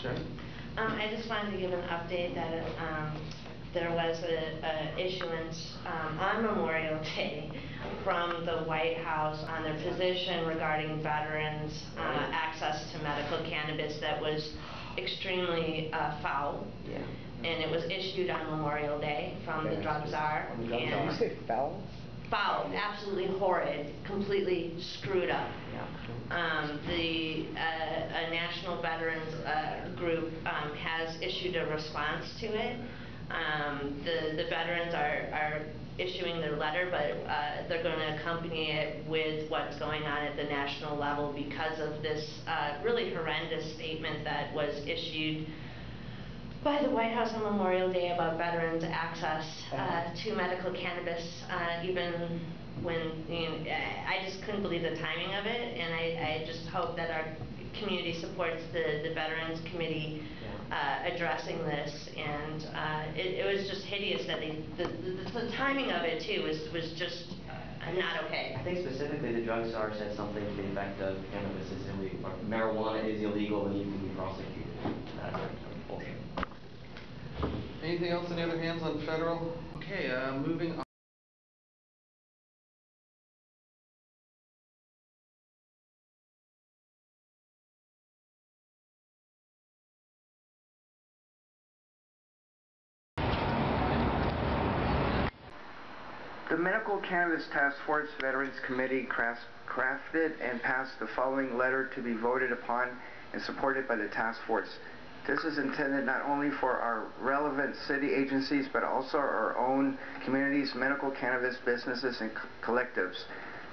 Sure. I just wanted to give an update that there was a issuance on Memorial Day from the White House on their position regarding veterans' access to medical cannabis that was extremely foul. Yeah. And it was issued on Memorial Day from the drug czar. Did you say foul? Foul, absolutely horrid, completely screwed up. Yeah. A national veterans group has issued a response to it. The veterans are issuing their letter, but they're going to accompany it with what's going on at the national level because of this really horrendous statement that was issued by the White House on Memorial Day about veterans' access to medical cannabis, even when, I just couldn't believe the timing of it, and I just hope that our community supports the Veterans Committee addressing this, and it was just hideous that the timing of it, too, was just not okay. I think specifically the drug czar said something to the effect of cannabis is illegal, or marijuana is illegal and you can be prosecuted. That's bullshit. Anything else? Any other hands on federal? Okay, moving on. The Medical Cannabis Task Force Veterans Committee crafted and passed the following letter to be voted upon and supported by the task force. This is intended not only for our relevant city agencies, but also our own communities, medical cannabis businesses, and collectives.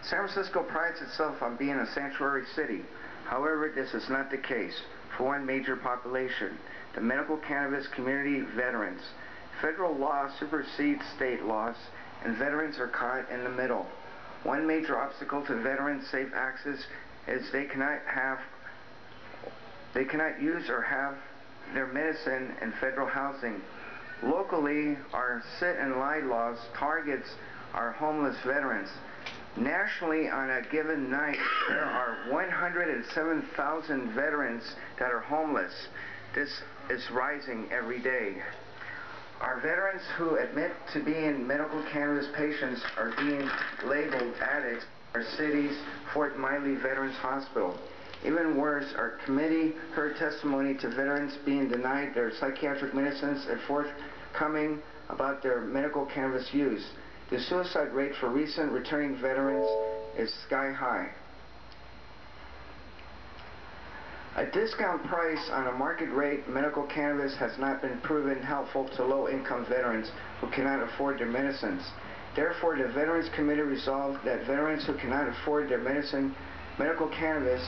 San Francisco prides itself on being a sanctuary city. However, this is not the case for one major population, the medical cannabis community veterans. Federal law supersedes state laws, and veterans are caught in the middle. One major obstacle to veterans' safe access is they cannot use or have their medicine in federal housing. Locally, our sit and lie laws targets our homeless veterans. Nationally, on a given night, there are 107,000 veterans that are homeless. This is rising every day. Our veterans who admit to being medical cannabis patients are being labeled addicts in our city's Fort Miley Veterans Hospital. Even worse, our committee heard testimony to veterans being denied their psychiatric medicines and forthcoming about their medical cannabis use. The suicide rate for recent returning veterans is sky high. A discount price on a market rate medical cannabis has not been proven helpful to low-income veterans who cannot afford their medicines. Therefore, the Veterans Committee resolved that veterans who cannot afford their medical cannabis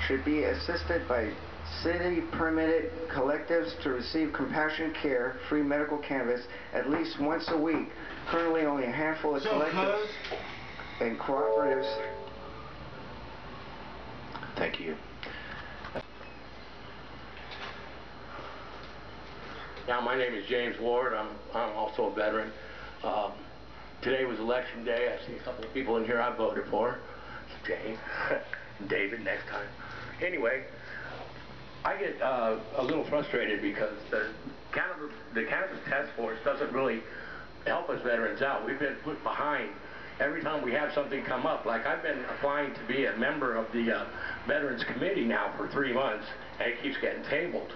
should be assisted by city-permitted collectives to receive compassionate care, free medical cannabis at least once a week. Currently, only a handful of collectives and cooperatives. Thank you. Now, my name is James Ward. I'm also a veteran. Today was election day. I see a couple of people in here I voted for. Jane, David next time. Anyway, I get a little frustrated because the Cannabis Task Force doesn't really help us veterans out. We've been put behind every time we have something come up. Like, I've been applying to be a member of the Veterans Committee now for 3 months, and it keeps getting tabled.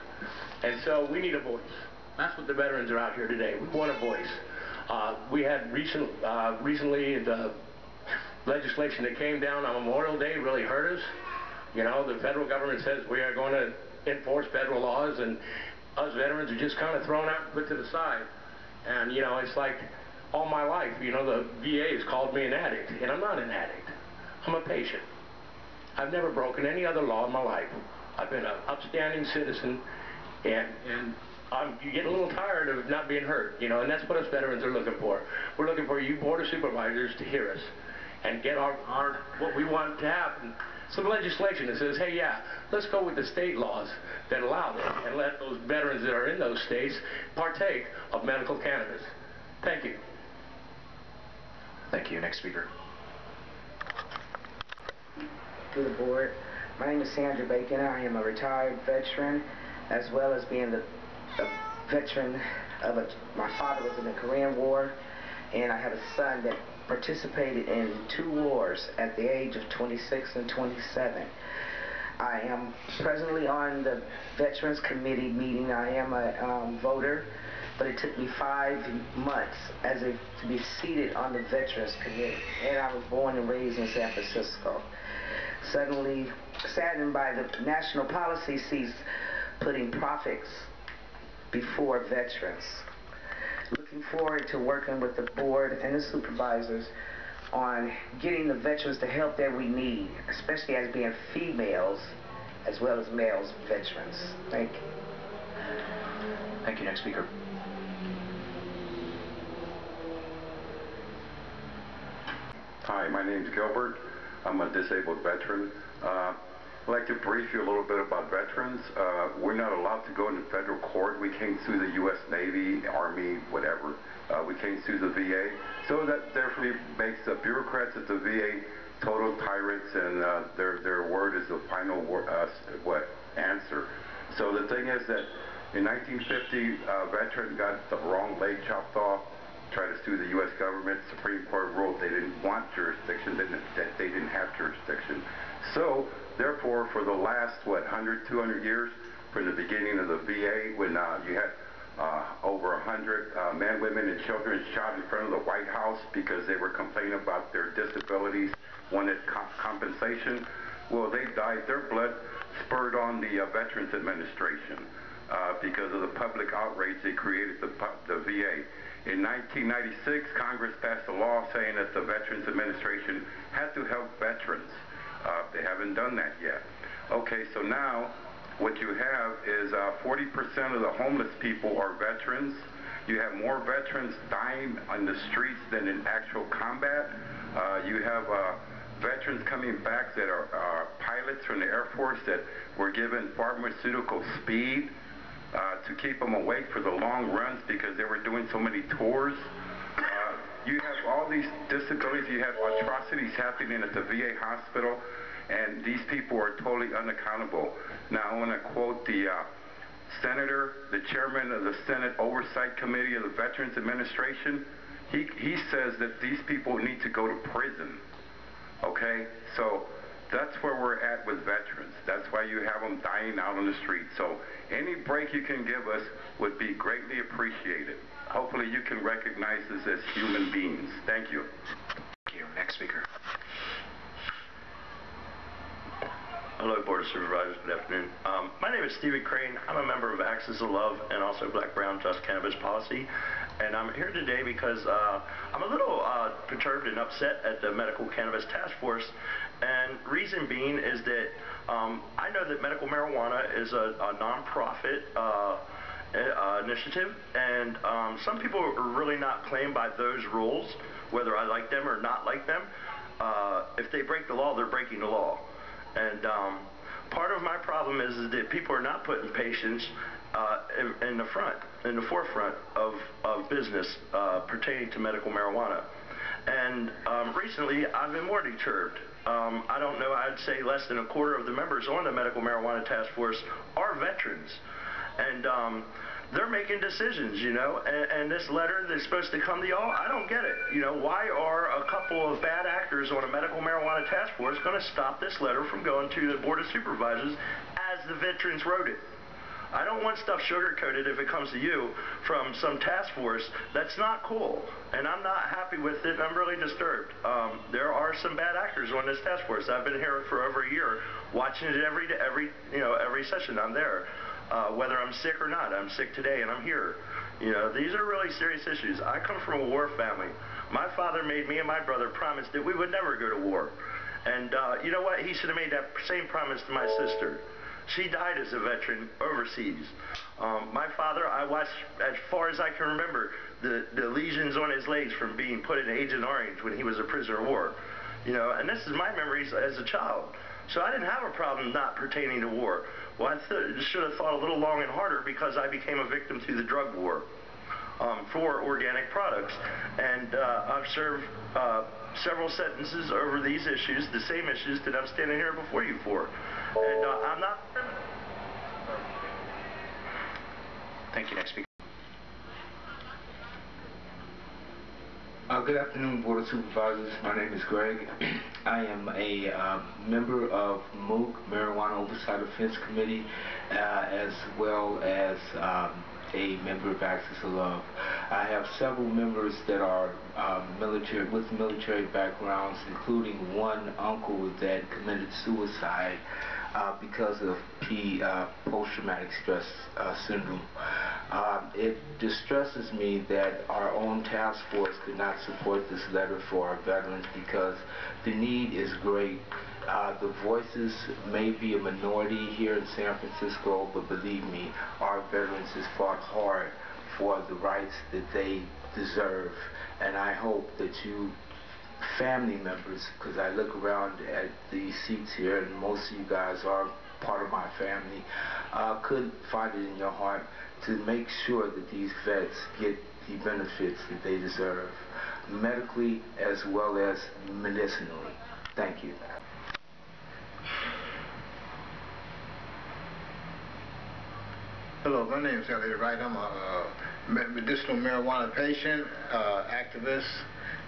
And so we need a voice. That's what the veterans are out here today. We want a voice. We had recently the legislation that came down on Memorial Day really hurt us. You know, the federal government says we are going to enforce federal laws, and us veterans are just kind of thrown out and put to the side. And, you know, it's like all my life, you know, the VA has called me an addict, and I'm not an addict. I'm a patient. I've never broken any other law in my life. I've been an upstanding citizen, and you get a little tired of not being heard, you know, and that's what us veterans are looking for. We're looking for you Board of Supervisors to hear us and get our what we want to happen. Some legislation that says, hey, yeah, let's go with the state laws that allow this and let those veterans that are in those states partake of medical cannabis. Thank you. Thank you. Next speaker. To the board. My name is Sandra Bacon. I am a retired veteran. as well as being a veteran of my father was in the Korean War, and I have a son that participated in 2 wars at the age of 26 and 27. I am presently on the Veterans Committee meeting. I am a voter, but it took me 5 months to be seated on the Veterans Committee. And I was born and raised in San Francisco. Suddenly saddened by the national policy seats putting profits before veterans. Looking forward to working with the board and the supervisors on getting the veterans the help that we need, especially as being females as well as males veterans. Thank you. Thank you. Next speaker. Hi, my name's Gilbert. I'm a disabled veteran. I'd like to brief you a little bit about veterans. We're not allowed to go into federal court. We can't sue the U.S. Navy, Army, whatever. We can't sue the VA. So that therefore makes the bureaucrats at the VA total tyrants, and their word is the final answer. So the thing is that in 1950, a veteran got the wrong leg chopped off, tried to sue the U.S. government. Supreme Court ruled they didn't want jurisdiction, that they didn't have jurisdiction. So therefore, for the last 100, 200 years, from the beginning of the VA, when you had over 100 men, women, and children shot in front of the White House because they were complaining about their disabilities, wanted compensation. Well, they died. Their blood spurred on the Veterans Administration because of the public outrage they created the VA. In 1996, Congress passed a law saying that the Veterans Administration had to help veterans. They haven't done that yet. Okay, so now what you have is 40% of the homeless people are veterans. You have more veterans dying on the streets than in actual combat. You have veterans coming back that are pilots from the Air Force that were given pharmaceutical speed to keep them awake for the long runs because they were doing so many tours. You have all these disabilities. You have atrocities happening at the VA hospital, and these people are totally unaccountable. Now, I want to quote the senator, the chairman of the Senate Oversight Committee of the Veterans Administration. He says that these people need to go to prison. Okay? So that's where we're at with veterans. That's why you have them dying out on the street. So any break you can give us would be greatly appreciated. Hopefully you can recognize us as human beings. Thank you. Thank you. Next speaker. Hello, Board of Supervisors. Good afternoon. My name is Stephen Crane. I'm a member of Axis of Love and also Black Brown Just Cannabis Policy. And I'm here today because I'm a little perturbed and upset at the Medical Cannabis Task Force. And reason being is that I know that medical marijuana is a nonprofit initiative, and some people are really not playing by those rules, whether I like them or not like them. If they break the law, they're breaking the law. And part of my problem is that people are not putting patients in the forefront of business pertaining to medical marijuana. And recently, I've been more deterred. I don't know, I'd say less than a quarter of the members on the Medical Marijuana Task Force are veterans. And they're making decisions, you know, and this letter that's supposed to come to y'all, I don't get it. You know, why are a couple of bad actors on a Medical Marijuana Task Force going to stop this letter from going to the Board of Supervisors as the veterans wrote it? I don't want stuff sugar-coated if it comes to you from some task force. That's not cool, and I'm not happy with it. I'm really disturbed. There are some bad actors on this task force. I've been here for over a year, watching it every session. I'm there, whether I'm sick or not. I'm sick today, and I'm here. You know, these are really serious issues. I come from a war family. My father made me and my brother promise that we would never go to war, and you know what? He should have made that same promise to my sister. She died as a veteran overseas. My father, I watched, as far as I can remember, the lesions on his legs from being put in Agent Orange when he was a prisoner of war. You know, and this is my memories as a child. So I didn't have a problem not pertaining to war. Well, I should have thought a little long and harder because I became a victim to the drug war for organic products. And I've served several sentences over these issues, the same issues that I'm standing here before you for. And I'm not criminal. Thank you. Next speaker. Good afternoon, Board of Supervisors. My name is Greg. I am a member of MOOC, Marijuana Oversight Offense Committee, as well as a member of Access to Love. I have several members that are with military backgrounds, including one uncle that committed suicide because of post-traumatic stress syndrome. It distresses me that our own task force could not support this letter for our veterans because the need is great. The voices may be a minority here in San Francisco, but believe me, our veterans has fought hard for the rights that they deserve. And I hope that you family members, because I look around at the seats here and most of you guys are part of my family, could find it in your heart to make sure that these vets get the benefits that they deserve, medically as well as medicinally. Thank you. Hello, my name is Elliot Wright. I'm a medicinal marijuana patient, activist,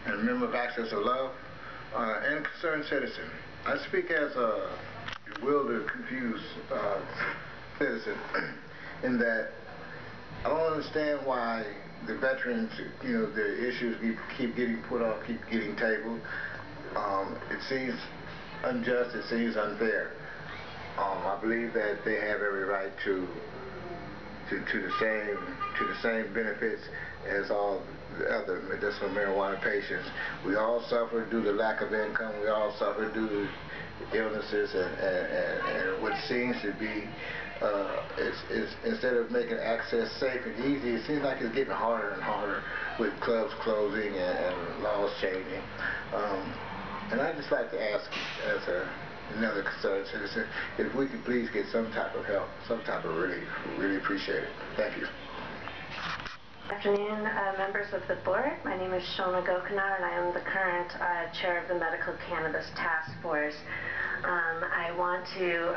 and a member of Access to Love, and concerned citizen. I speak as a bewildered, confused citizen in that I don't understand why the veterans, the issues keep getting put off, keep getting tabled. It seems unjust, it seems unfair. I believe that they have every right to the same benefits as all the other medicinal marijuana patients. We all suffer due to lack of income. We all suffer due to illnesses and what seems to be instead of making access safe and easy, it seems like it's getting harder and harder with clubs closing and laws changing. And I'd just like to ask, as another concerned citizen, if we could please get some type of help, some type of relief. Really appreciate it. Thank you. Good afternoon, members of the board. My name is Shona Gokunar, and I am the current chair of the Medical Cannabis Task Force. I want to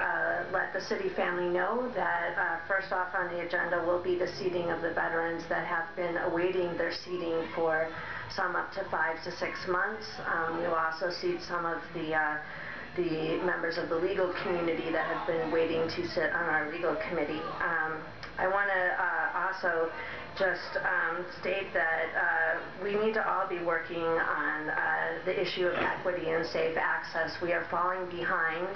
let the city family know that first off on the agenda will be the seating of the veterans that have been awaiting their seating for some up to 5 to 6 months. We will also seat some of the members of the legal community that have been waiting to sit on our legal committee. I want to also just state that we need to all be working on the issue of equity and safe access. We are falling behind.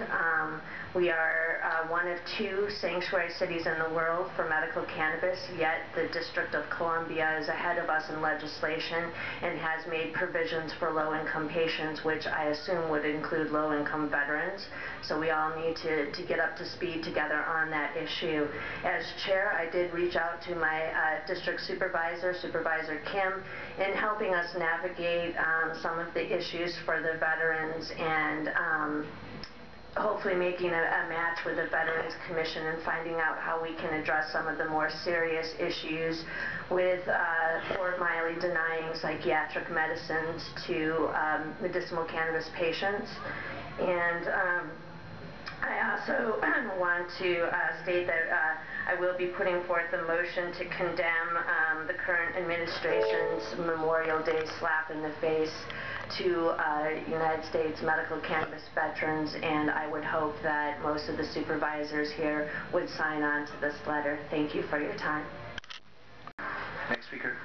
We are one of 2 sanctuary cities in the world for medical cannabis, yet the District of Columbia is ahead of us in legislation and has made provisions for low-income patients, which I assume would include low-income veterans. So we all need to get up to speed together on that issue. As chair, I did reach out to my district supervisor, Supervisor Kim, in helping us navigate some of the issues for the veterans and hopefully making a match with the Veterans Commission and finding out how we can address some of the more serious issues with Fort Miley denying psychiatric medicines to medicinal cannabis patients. And I also want to state that I will be putting forth a motion to condemn the current administration's Memorial Day slap in the face to United States medical cannabis veterans, and I would hope that most of the supervisors here would sign on to this letter. Thank you for your time. Next speaker.